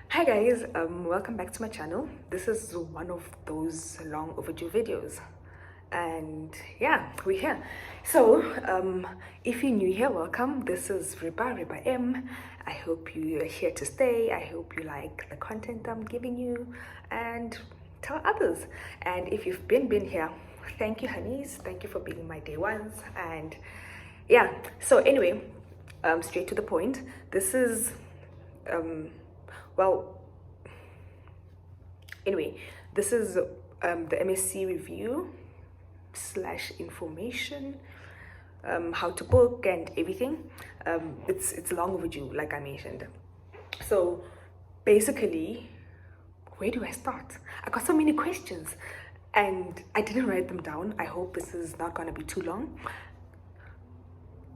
Hi guys, welcome back to my channel. This is one of those long overdue videos, and yeah, we're here. So if you're new here, welcome. This is Reba M. I hope you are here to stay. I hope you like the content I'm giving you and tell others. And if you've been here, thank you honeys, thank you for being my day ones. And yeah, so anyway, straight to the point. This is well, anyway, this is the MSC review slash information, how to book and everything. It's long overdue, like I mentioned. So basically, where do I start? I got so many questions and I didn't write them down. I hope this is not gonna be too long.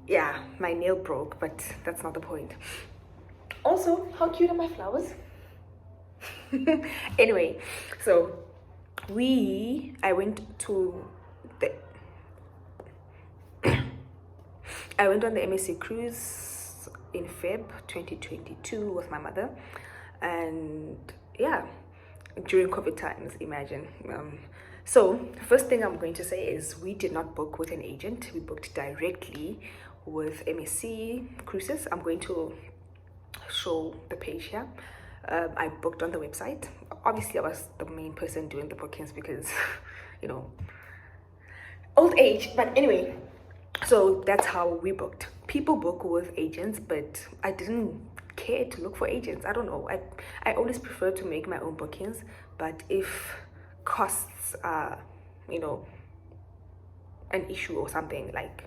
Yeah, my nail broke, but that's not the point. Also, how cute are my flowers? Anyway, so I went on the MSC cruise in Feb 2022 with my mother, and yeah, during COVID times, imagine. So first thing I'm going to say is we did not book with an agent. We booked directly with MSC Cruises. I'm going to show the page here. I booked on the website. Obviously I was the main person doing the bookings because you know, old age. But anyway, so that's how we booked. People book with agents, but I didn't care to look for agents. I don't know, I always prefer to make my own bookings. But if costs are, you know, an issue or something, like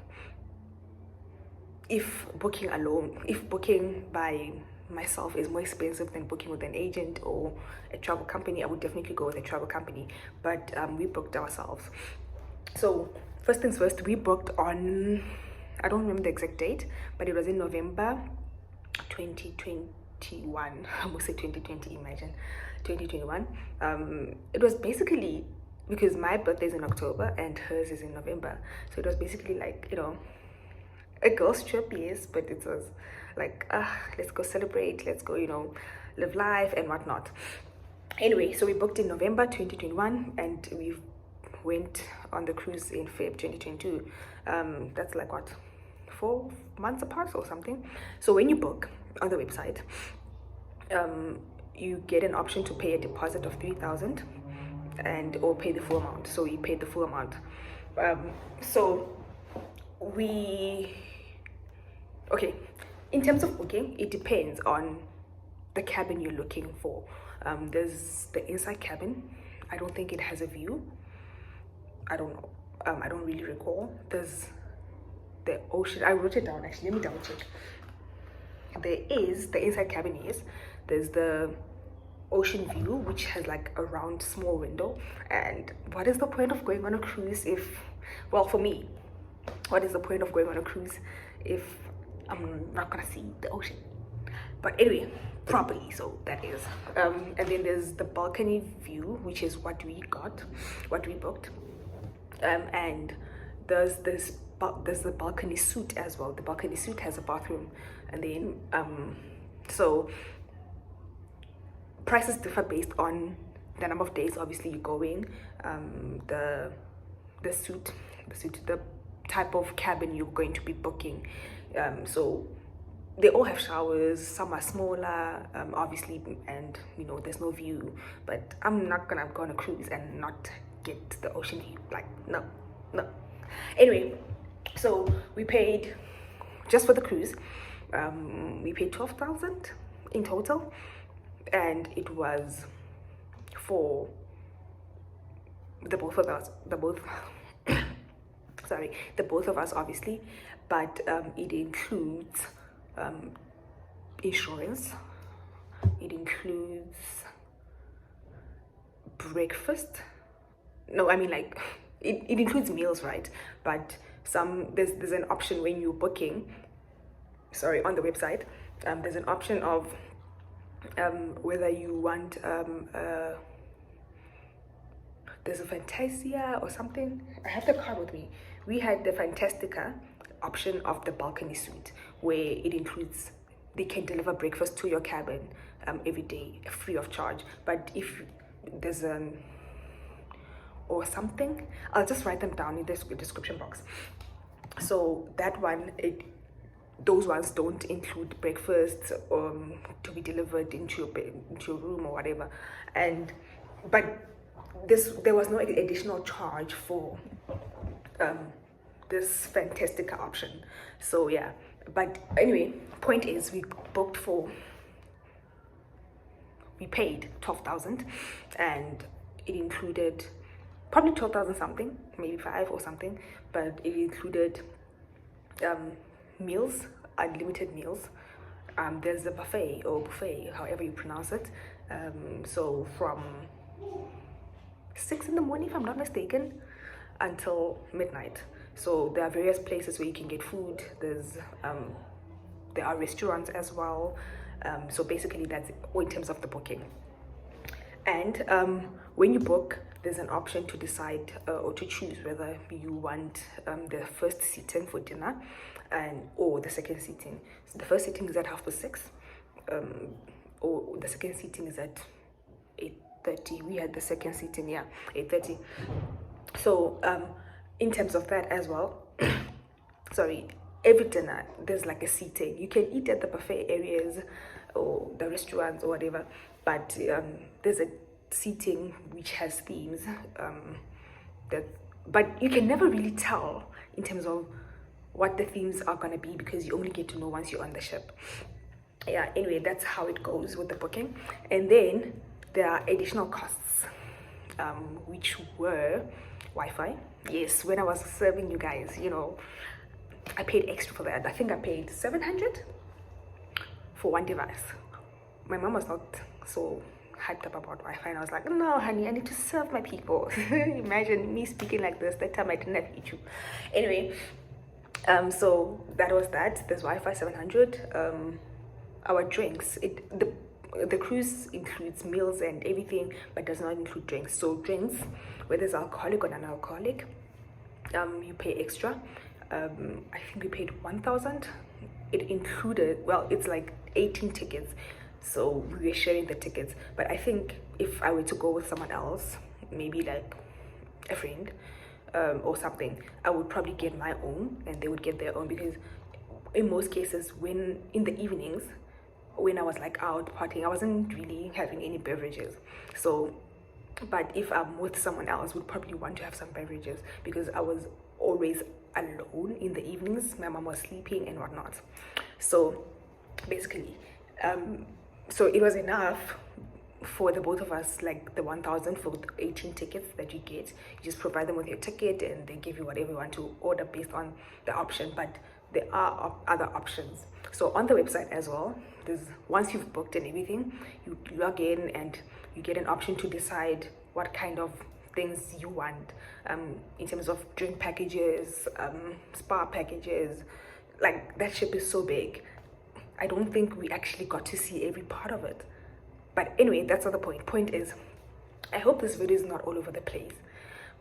if booking by myself is more expensive than booking with an agent or a travel company, I would definitely go with a travel company. But we booked ourselves. So first things first, we booked on, I don't remember the exact date, but it was in November 2021. I almost say 2020, imagine 2021. It was basically because my birthday is in October and hers is in November, so it was basically like, you know, a girl's trip, yes, but it was like, let's go celebrate, let's go, you know, live life and whatnot. Anyway, so we booked in November 2021 and we went on the cruise in Feb 2022. That's like what, 4 months apart or something. So when you book on the website, you get an option to pay a deposit of 3,000 and or pay the full amount. So we paid the full amount. Okay, in terms of booking, it depends on the cabin you're looking for. There's the inside cabin. I don't think it has a view. I don't know. I don't really recall. There's the ocean. I wrote it down actually. Let me double check. There is the inside cabin. Yes, there's the ocean view, which has like a round small window. And what is the point of going on a cruise if, well, for me, what is the point of going on a cruise if I'm not gonna see the ocean? But anyway, properly, so that is. And then there's the balcony view, which is what we booked. And there's the balcony suite as well. The balcony suite has a bathroom, and then so prices differ based on the number of days obviously you're going, the type of cabin you're going to be booking. So they all have showers. Some are smaller, obviously, and you know, there's no view. But I'm not gonna go on a cruise and not get the ocean view. Like, no. Anyway, so we paid just for the cruise. We paid 12,000 in total, and it was for the both of us, obviously. But it includes insurance, it includes breakfast. No, I mean, like, it includes meals, right? But there's an option when you're booking, sorry, on the website, there's an option of whether you want there's a Fantasia or something. I have the card with me. We had the Fantastica option of the balcony suite, where it includes they can deliver breakfast to your cabin every day free of charge. But if there's an or something, I'll just write them down in the description box. So that one, those ones don't include breakfast to be delivered into your room or whatever. But there was no additional charge for this fantastic option. So yeah, but anyway, point is we paid 12,000, and it included probably 12,000 something, maybe 5 or something, but it included meals, unlimited meals. There's a buffet, however you pronounce it. So from 6 in the morning, if I'm not mistaken, until midnight. So there are various places where you can get food. There are restaurants as well. So basically that's all in terms of the booking. And when you book, there's an option to decide or to choose whether you want the first seating for dinner or the second seating. So the first seating is at 6:30, or the second seating is at 8:30. We had the second seating, 8:30. So in terms of that as well, sorry, every dinner there's like a seating. You can eat at the buffet areas or the restaurants or whatever, but there's a seating which has themes but you can never really tell in terms of what the themes are going to be, because you only get to know once you're on the ship. Anyway, that's how it goes with the booking. And then there are additional costs, which were Wi-Fi. Yes, when I was serving you guys, I paid extra for that. I think I paid 700 for one device. My mom was not so hyped up about Wi-Fi, and I was like, no honey, I need to serve my people. Imagine me speaking like this. That time I didn't have YouTube. Anyway, so that was that. There's Wi-Fi, 700. Our drinks, the cruise includes meals and everything, but does not include drinks. So drinks, whether it's alcoholic or non-alcoholic, you pay extra. I think we paid 1,000. It included, well, it's like 18 tickets, so we were sharing the tickets. But I think if I were to go with someone else, maybe like a friend or something, I would probably get my own and they would get their own, because in most cases, when in the evenings, when I was like out partying, I wasn't really having any beverages. So, but if I'm with someone else, would probably want to have some beverages, because I was always alone in the evenings. My mom was sleeping and whatnot. So basically, so it was enough for the both of us, like the 1,000 for the 18 tickets that you get. You just provide them with your ticket and they give you whatever you want to order based on the option. But there are other options. So on the website as well, once you've booked and everything, you log in and you get an option to decide what kind of things you want, in terms of drink packages, spa packages. Like, that ship is so big, I don't think we actually got to see every part of it. But anyway, that's not the point. Point is, I hope this video is not all over the place.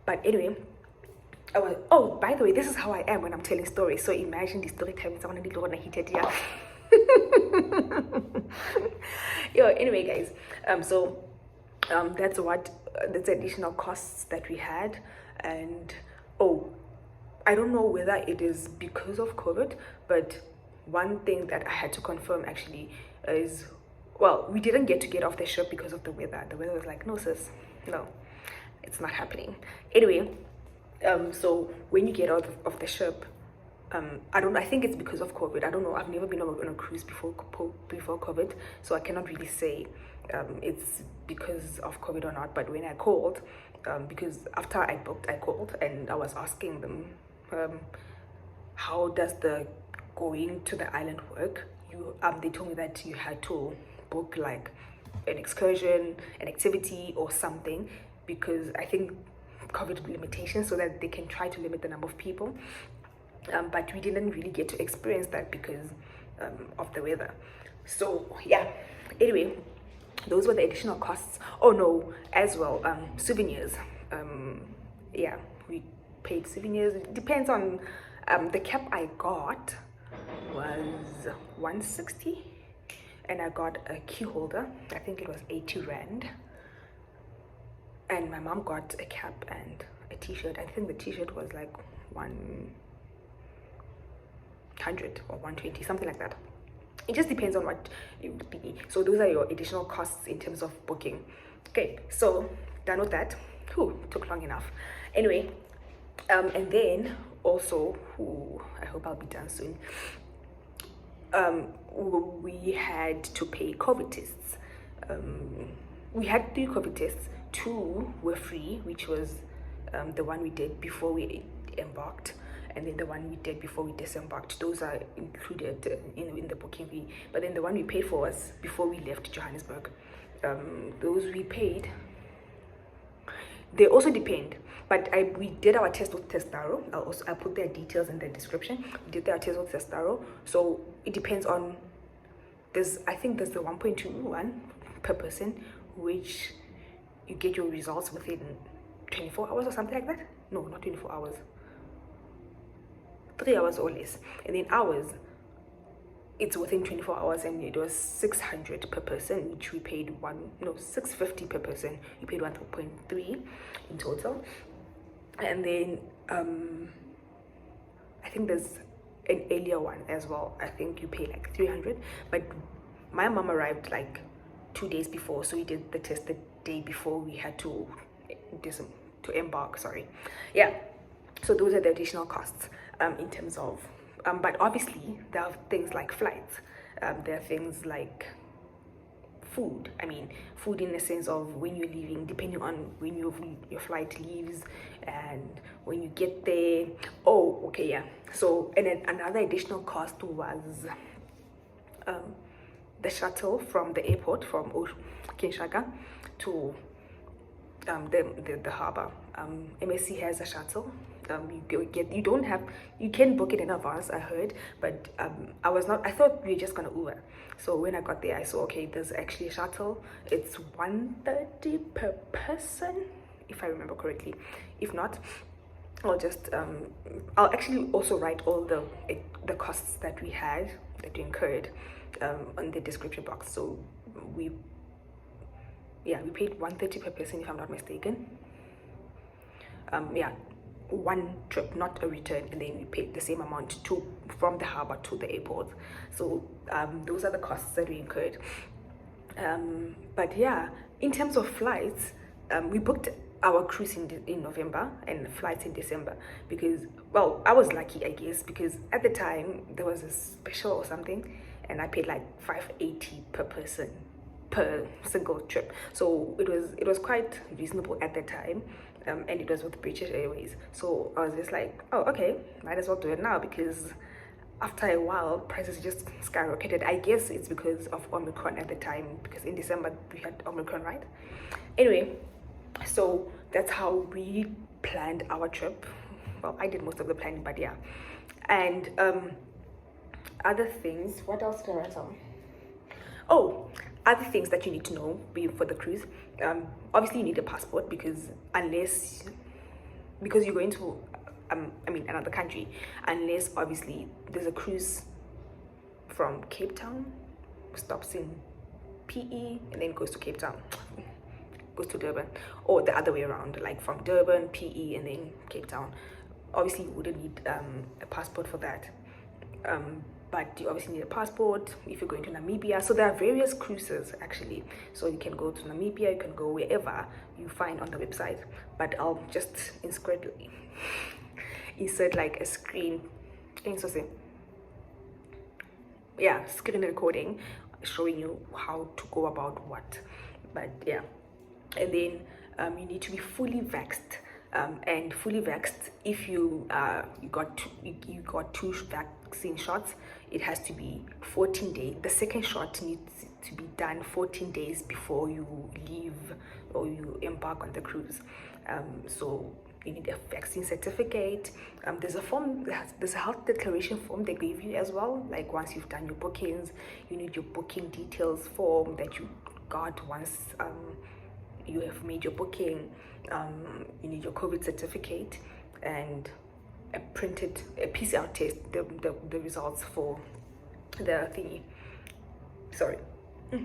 But anyway, oh, by the way, this is how I am when I'm telling stories. So imagine the story time someone did want to hit it. Anyway guys, so that's additional costs that we had. And I don't know whether it is because of COVID, but one thing that I had to confirm actually is, well, we didn't get off the ship because of the weather. The weather was like, no sis, no, it's not happening. Anyway, so when you get out of the ship, I think it's because of COVID. I don't know, I've never been on a cruise before COVID, so I cannot really say it's because of COVID or not. But when I called, because after I booked, I called and I was asking them, how does the going to the island work? They told me that you had to book like an excursion, an activity or something, because I think COVID limitations, so that they can try to limit the number of people. But we didn't really get to experience that because of the weather. So yeah, anyway, those were the additional costs. Oh no, as well, souvenirs. Yeah, we paid souvenirs. It depends on the cap I got was 160. and I got a key holder. I think it was 80 rand. And my mom got a cap and a t-shirt. I think the t-shirt was like 100 or 120, something like that. It just depends on what it would be. So those are your additional costs in terms of booking. Okay, so done with that. Whew, took long enough. Anyway, and then also, I hope I'll be done soon. We had to pay COVID tests. We had 3 COVID tests. 2 were free, which was the one we did before we embarked, and then the one we did before we disembarked. Those are included in the booking fee. But then the one we paid for was before we left Johannesburg. Those we paid. They also depend, but we did our test with Testaro. I'll put their details in the description. We did our test with Testaro, so it depends on. I think there's the 1.21 per person, which you get your results within 24 hours or something like that. No, not 24 hours. 3 hours or less. And then ours, it's within 24 hours, and it was 600 per person, which we paid 650 per person. You paid 1.3 in total. And then I think there's an earlier one as well. I think you pay like 300, but my mom arrived like 2 days before, so we did the test the day before we had to embark. Sorry. Yeah, so those are the additional costs in terms of but obviously there are things like flights. There are things like food. I mean, food in the sense of when you're leaving, depending on when your flight leaves and when you get there. Oh, okay, yeah. So, and then another additional cost was the shuttle from the airport from Kinshasa to the harbor. MSC has a shuttle. You can book it in advance, I heard, but I thought we were just gonna Uber. So when I got there, I saw, okay, there's actually a shuttle. It's 130 per person, if I remember correctly. If not, I'll actually also write all the costs that we incurred on the description box. So we paid 130 per person, if I'm not mistaken. One trip, not a return, and then we paid the same amount from the harbor to the airport. So those are the costs that we incurred. But yeah, in terms of flights, we booked our cruise in November and flights in December because, well, I was lucky, I guess, because at the time there was a special or something, and I paid like 580 per person per single trip. So it was quite reasonable at the time. And it was with British Airways. So I was just like, oh, okay, might as well do it now, because after a while, prices just skyrocketed. I guess it's because of Omicron at the time, because in December we had Omicron, right? Anyway, so that's how we planned our trip. Well, I did most of the planning, but yeah. And other things, what else can I write on? Oh, other things that you need to know for the cruise. Obviously you need a passport, because you're going to another country, unless obviously there's a cruise from Cape Town, stops in PE and then goes to Cape Town, goes to Durban, or the other way around, like from Durban, PE, and then Cape Town. Obviously you wouldn't need a passport for that. But you obviously need a passport if you're going to Namibia. So there are various cruises actually. So you can go to Namibia, you can go wherever you find on the website. But I'll just insert like a screen recording showing you how to go about what. But yeah, and then you need to be fully vaxxed. And fully vaxxed, if you got 2 vaccine shots, it has to be 14 days. The second shot needs to be done 14 days before you leave or you embark on the cruise. So you need a vaccine certificate. There's a form, there's a health declaration form they gave you as well. Like once you've done your bookings, you need your booking details form that you got once you have made your booking. You need your COVID certificate and a PCR test, the results for the thingy. Sorry,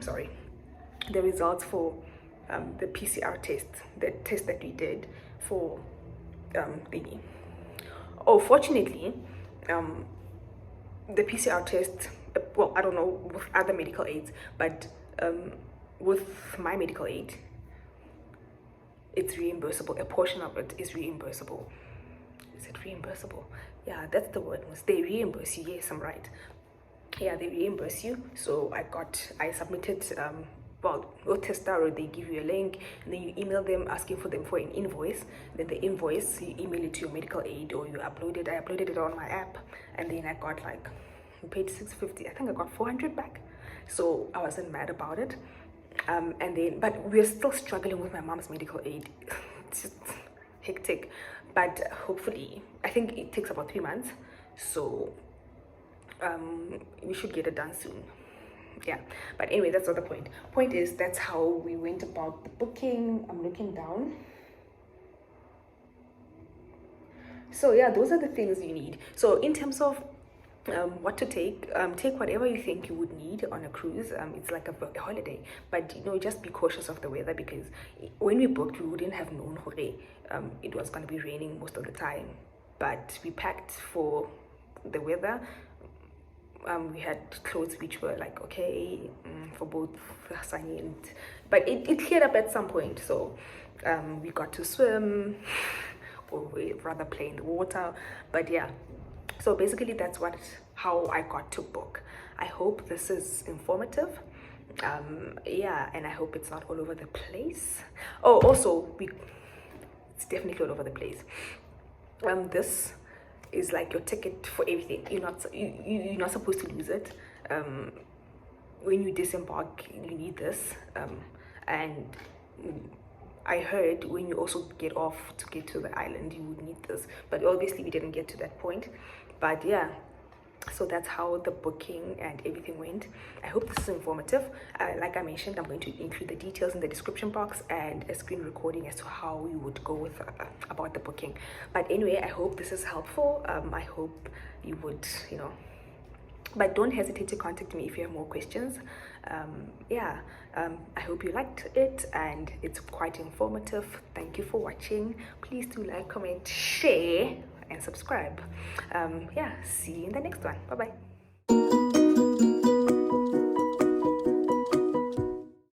sorry, the results for the PCR test, the test that we did for thingy. Oh, fortunately, the PCR test, well, I don't know with other medical aids, but with my medical aid, it's reimbursable. A portion of it is reimbursable. Is it reimbursable? Yeah, that's the word. They reimburse you. Yes, I'm right. Yeah, they reimburse you. So I submitted well, with Testaro, they give you a link and then you email them asking for them for an invoice. Then the invoice, you email it to your medical aid or you upload it. I uploaded it on my app, and then I got like, I paid $650. I think I got 400 back. So I wasn't mad about it. And then, but we're still struggling with my mom's medical aid. It's just hectic. But hopefully, I think it takes about 3 months. So we should get it done soon. Yeah, but anyway, that's not the point is that's how we went about the booking. I'm looking down. So yeah, those are the things you need. So in terms of what to take whatever you think you would need on a cruise. It's like a holiday, but just be cautious of the weather, because when we booked, we wouldn't have known it was going to be raining most of the time, but we packed for the weather. We had clothes which were like okay for both sunny and, but it cleared up at some point. So we got to swim, or rather play in the water. But yeah, so basically that's how I got to book. I hope this is informative. Yeah, and I hope it's not all over the place. Oh, also it's definitely all over the place. This is like your ticket for everything. You're not supposed to lose it. When you disembark, you need this. And I heard when you also get off to get to the island, you would need this, but obviously we didn't get to that point. But yeah, so that's how the booking and everything went. I hope this is informative. Like I mentioned, I'm going to include the details in the description box and a screen recording as to how you would go with about the booking. But anyway, I hope this is helpful. I hope you would, but don't hesitate to contact me if you have more questions. Yeah, I hope you liked it and it's quite informative. Thank you for watching. Please do like, comment, share and subscribe. Yeah, see you in the next one. Bye bye.